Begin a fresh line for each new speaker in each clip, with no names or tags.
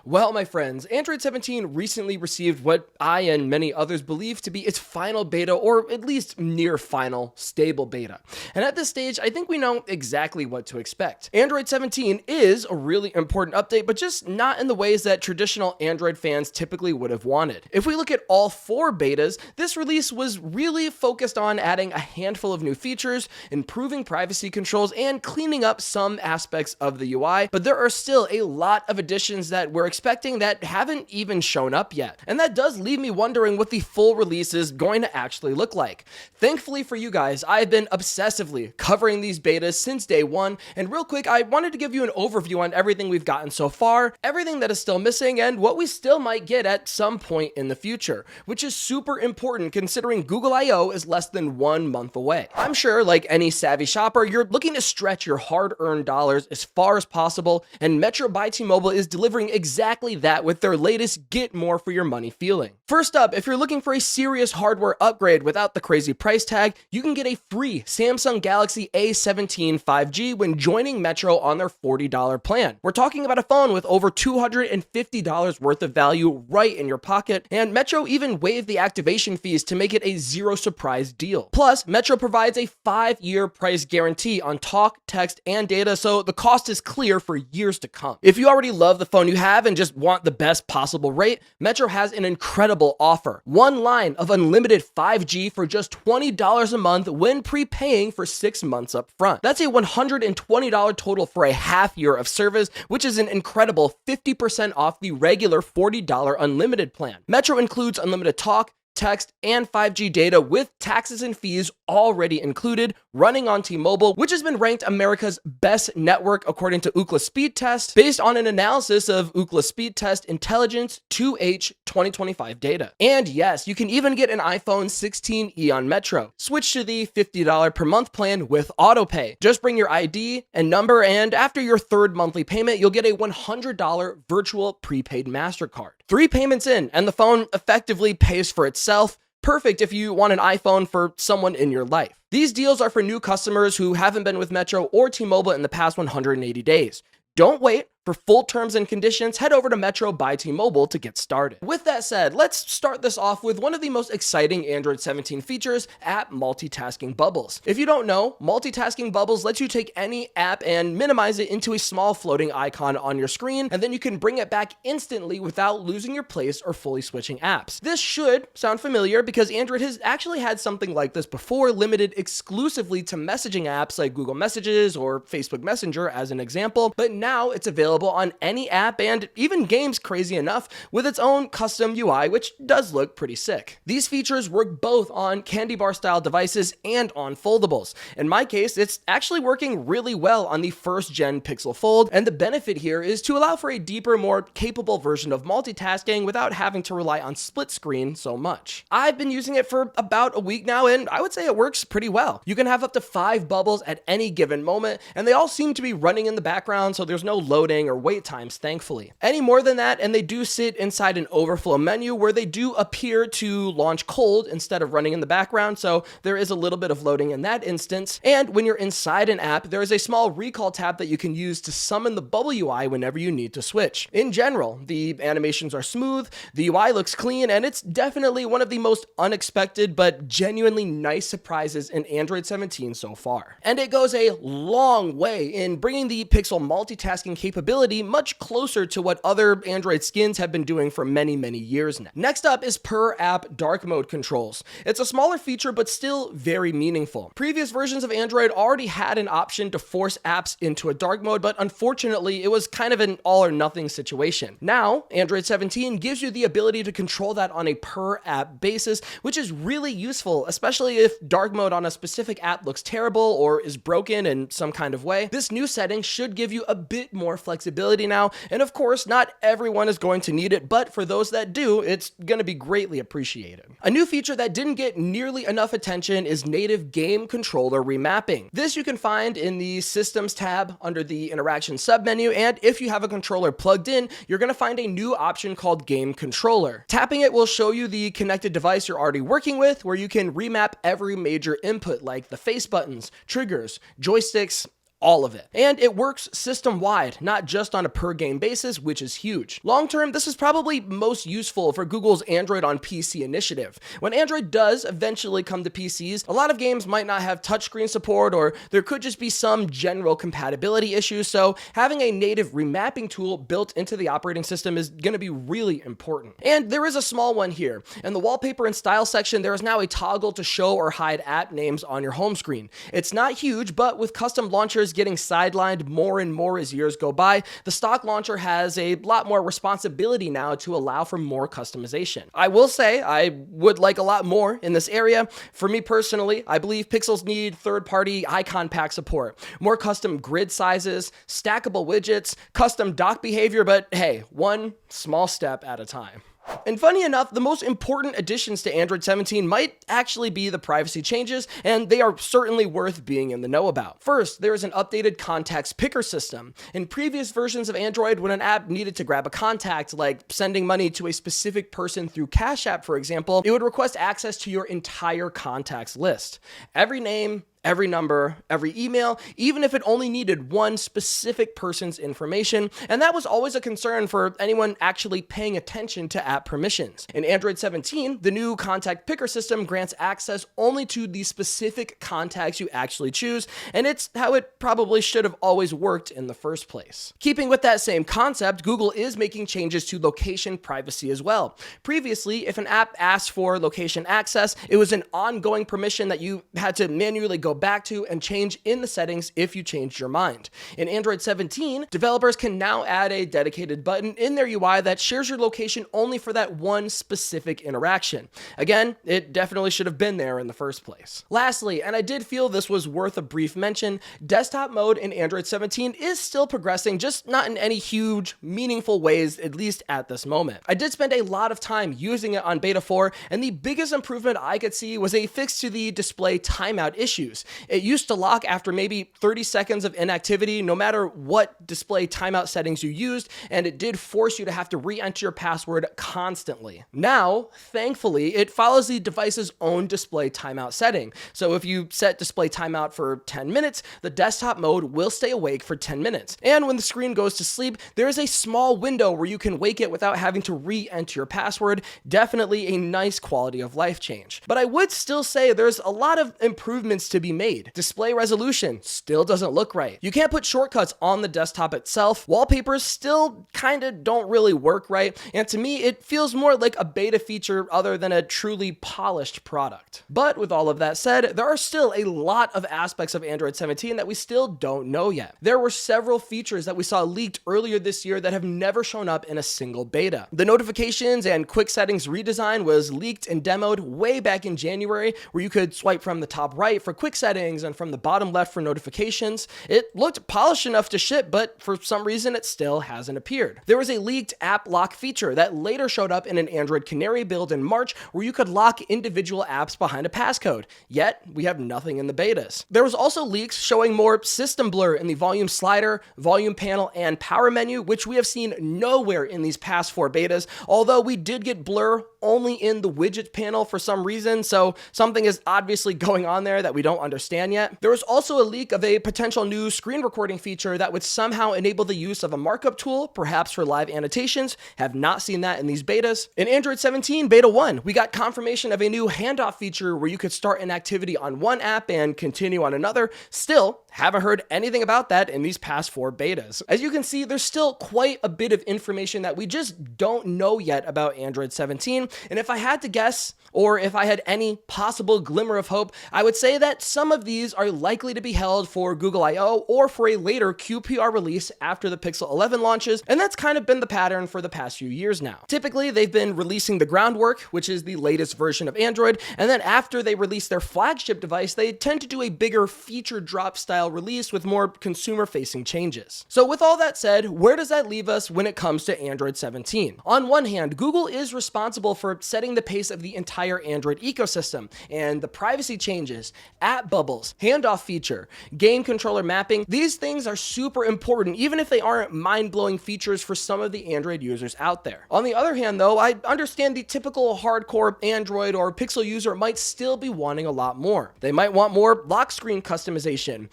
Well, my friends, Android 17 recently received what I and many others believe to be its final beta, or at least near final, stable beta. And at this stage, I think we know exactly what to expect. Android 17 is a really important update, but just not in the ways that traditional Android fans typically would have wanted. If we look at all four betas, this release was really focused on adding a handful of new features, improving privacy controls, and cleaning up some aspects of the UI, but there are still a lot of additions that we're expecting that haven't even shown up yet. And that does leave me wondering what the full release is going to actually look like. Thankfully for you guys, I've been obsessively covering these betas since day one, and real quick, I wanted to give you an overview on everything we've gotten so far, everything that is still missing, and what we still might get at some point in the future, which is super important considering Google I/O is less than 1 month away. I'm sure, like any savvy shopper, you're looking to stretch your hard-earned dollars as far as possible, and Metro by T-Mobile is delivering exactly that with their latest get more for your money feeling. First up, if you're looking for a serious hardware upgrade without the crazy price tag, you can get a free Samsung Galaxy A17 5G when joining Metro on their $40 plan. We're talking about a phone with over $250 worth of value right in your pocket, and Metro even waived the activation fees to make it a zero surprise deal. Plus, Metro provides a 5-year price guarantee on talk, text, and data, so the cost is clear for years to come. If you already love the phone you have and just want the best possible rate, Metro has an incredible offer. One line of unlimited 5G for just $20 a month when prepaying for 6 months up front. That's a $120 total for a half year of service, which is an incredible 50% off the regular $40 unlimited plan. Metro includes unlimited talk, text, and 5G data with taxes and fees already included, running on T-Mobile, which has been ranked America's best network according to Ookla Speed Test, based on an analysis of Ookla Speed Test Intelligence 2H 2025 data. And yes, you can even get an iPhone 16e on Metro. Switch to the $50 per month plan with autopay. Just bring your ID and number, and after your third monthly payment, you'll get a $100 virtual prepaid MasterCard. 3 payments in, and the phone effectively pays for itself. Perfect if you want an iPhone for someone in your life. These deals are for new customers who haven't been with Metro or T-Mobile in the past 180 days. Don't wait. For full terms and conditions, head over to Metro by T-Mobile to get started. With that said, let's start this off with one of the most exciting Android 17 features, app multitasking bubbles. If you don't know, multitasking bubbles lets you take any app and minimize it into a small floating icon on your screen, and then you can bring it back instantly without losing your place or fully switching apps. This should sound familiar because Android has actually had something like this before, limited exclusively to messaging apps like Google Messages or Facebook Messenger as an example, but now it's available on any app and even games, crazy enough, with its own custom UI, which does look pretty sick. These features work both on candy bar style devices and on foldables. In my case, it's actually working really well on the first gen Pixel Fold, and the benefit here is to allow for a deeper, more capable version of multitasking without having to rely on split screen so much. I've been using it for about a week now, and I would say it works pretty well. You can have up to 5 bubbles at any given moment, and they all seem to be running in the background, so there's no loading or wait times, thankfully. Any more than that, and they do sit inside an overflow menu where they do appear to launch cold instead of running in the background, so there is a little bit of loading in that instance. And when you're inside an app, there is a small recall tab that you can use to summon the bubble UI whenever you need to switch. In general, the animations are smooth, the UI looks clean, and it's definitely one of the most unexpected but genuinely nice surprises in Android 17 so far. And it goes a long way in bringing the Pixel multitasking capability much closer to what other Android skins have been doing for many years now. Next up is per app dark mode controls. It's a smaller feature but still very meaningful. Previous versions of Android already had an option to force apps into a dark mode, but unfortunately it was kind of an all or nothing situation. Now, Android 17 gives you the ability to control that on a per app basis, which is really useful, especially if dark mode on a specific app looks terrible or is broken in some kind of way. This new setting should give you a bit more flexibility now, and of course, not everyone is going to need it, but for those that do, it's going to be greatly appreciated. A new feature that didn't get nearly enough attention is native game controller remapping. This you can find in the Systems tab under the Interaction submenu, and if you have a controller plugged in, you're going to find a new option called Game Controller. Tapping it will show you the connected device you're already working with, where you can remap every major input like the face buttons, triggers, joysticks, all of it. And it works system-wide, not just on a per-game basis, which is huge. Long-term, this is probably most useful for Google's Android on PC initiative. When Android does eventually come to PCs, a lot of games might not have touchscreen support, or there could just be some general compatibility issues, so having a native remapping tool built into the operating system is going to be really important. And there is a small one here. In the wallpaper and style section, there is now a toggle to show or hide app names on your home screen. It's not huge, but with custom launchers getting sidelined more and more as years go by, the stock launcher has a lot more responsibility now to allow for more customization. I will say I would like a lot more in this area. For me personally, I believe Pixels need third-party icon pack support, more custom grid sizes, stackable widgets, custom dock behavior, but hey, one small step at a time. And funny enough, the most important additions to Android 17 might actually be the privacy changes, and they are certainly worth being in the know about. First, there is an updated contacts picker system. In previous versions of Android, when an app needed to grab a contact, like sending money to a specific person through Cash App, for example, it would request access to your entire contacts list. Every name, every number, every email, even if it only needed one specific person's information, and that was always a concern for anyone actually paying attention to app permissions. In Android 17, the new contact picker system grants access only to the specific contacts you actually choose, and it's how it probably should have always worked in the first place. Keeping with that same concept, Google is making changes to location privacy as well. Previously, if an app asked for location access, it was an ongoing permission that you had to manually go back to and change in the settings if you changed your mind. In Android 17, developers can now add a dedicated button in their UI that shares your location only for that one specific interaction. Again, it definitely should have been there in the first place. Lastly, and I did feel this was worth a brief mention, desktop mode in Android 17 is still progressing, just not in any huge, meaningful ways, at least at this moment. I did spend a lot of time using it on Beta 4, and the biggest improvement I could see was a fix to the display timeout issues. It used to lock after maybe 30 seconds of inactivity, no matter what display timeout settings you used, and it did force you to have to re-enter your password constantly. Now, thankfully, it follows the device's own display timeout setting. So if you set display timeout for 10 minutes, the desktop mode will stay awake for 10 minutes. And when the screen goes to sleep, there is a small window where you can wake it without having to re-enter your password. Definitely a nice quality of life change. But I would still say there's a lot of improvements to be made. Display resolution still doesn't look right. You can't put shortcuts on the desktop itself. Wallpapers still kinda don't really work right. And to me, it feels more like a beta feature other than a truly polished product. But with all of that said, there are still a lot of aspects of Android 17 that we still don't know yet. There were several features that we saw leaked earlier this year that have never shown up in a single beta. The notifications and quick settings redesign was leaked and demoed way back in January, where you could swipe from the top right for quick settings and from the bottom left for notifications. It looked polished enough to ship, but for some reason it still hasn't appeared. There was a leaked app lock feature that later showed up in an Android Canary build in March, where you could lock individual apps behind a passcode, yet we have nothing in the betas. There was also leaks showing more system blur in the volume slider, volume panel, and power menu, which we have seen nowhere in these past 4 betas, although we did get blur only in the widget panel for some reason, so something is obviously going on there that we don't understand yet. There was also a leak of a potential new screen recording feature that would somehow enable the use of a markup tool, perhaps for live annotations. Have not seen that in these betas. In Android 17 Beta 1, we got confirmation of a new handoff feature where you could start an activity on one app and continue on another. Still, haven't heard anything about that in these past 4 betas. As you can see, there's still quite a bit of information that we just don't know yet about Android 17, and if I had to guess, or if I had any possible glimmer of hope, I would say that some of these are likely to be held for Google I/O or for a later QPR release after the Pixel 11 launches, and that's kind of been the pattern for the past few years now. Typically, they've been releasing the Groundwork, which is the latest version of Android, and then after they release their flagship device, they tend to do a bigger feature drop style release with more consumer-facing changes. So with all that said, where does that leave us when it comes to Android 17? On one hand, Google is responsible for setting the pace of the entire Android ecosystem, and the privacy changes, app chat bubbles, handoff feature, game controller mapping. These things are super important, even if they aren't mind-blowing features for some of the Android users out there. On the other hand, though, I understand the typical hardcore Android or Pixel user might still be wanting a lot more. They might want more lock screen customization,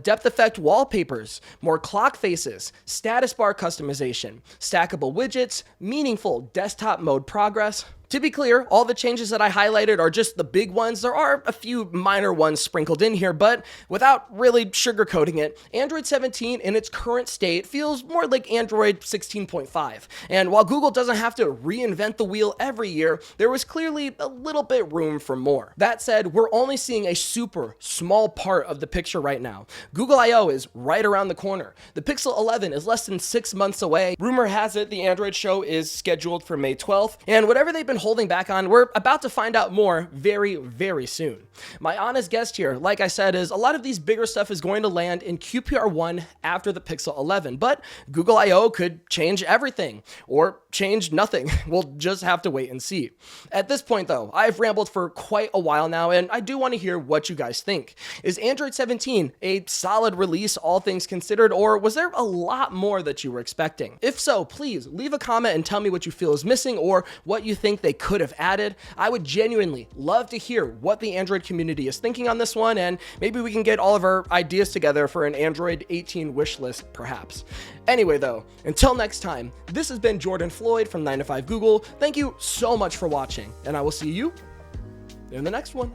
depth effect wallpapers, more clock faces, status bar customization, stackable widgets, meaningful desktop mode progress. To be clear, all the changes that I highlighted are just the big ones. There are a few minor ones sprinkled in here, but without really sugarcoating it, Android 17 in its current state feels more like Android 16.5. And while Google doesn't have to reinvent the wheel every year, there was clearly a little bit room for more. That said, we're only seeing a super small part of the picture right now. Google I/O is right around the corner. The Pixel 11 is less than 6 months away. Rumor has it the Android show is scheduled for May 12th, and whatever they've been holding back on, we're about to find out more very, very soon. My honest guess here, like I said, is a lot of these bigger stuff is going to land in QPR1 after the Pixel 11, but Google I/O could change everything, or change nothing. We'll just have to wait and see. At this point though, I've rambled for quite a while now, and I do want to hear what you guys think. Is Android 17 a solid release, all things considered, or was there a lot more that you were expecting? If so, please leave a comment and tell me what you feel is missing or what you think they could have added. I would genuinely love to hear what the Android community is thinking on this one, and maybe we can get all of our ideas together for an Android 18 wish list, perhaps. Anyway though, until next time, this has been Jordan Floyd from 9to5 Google. Thank you so much for watching, and I will see you in the next one.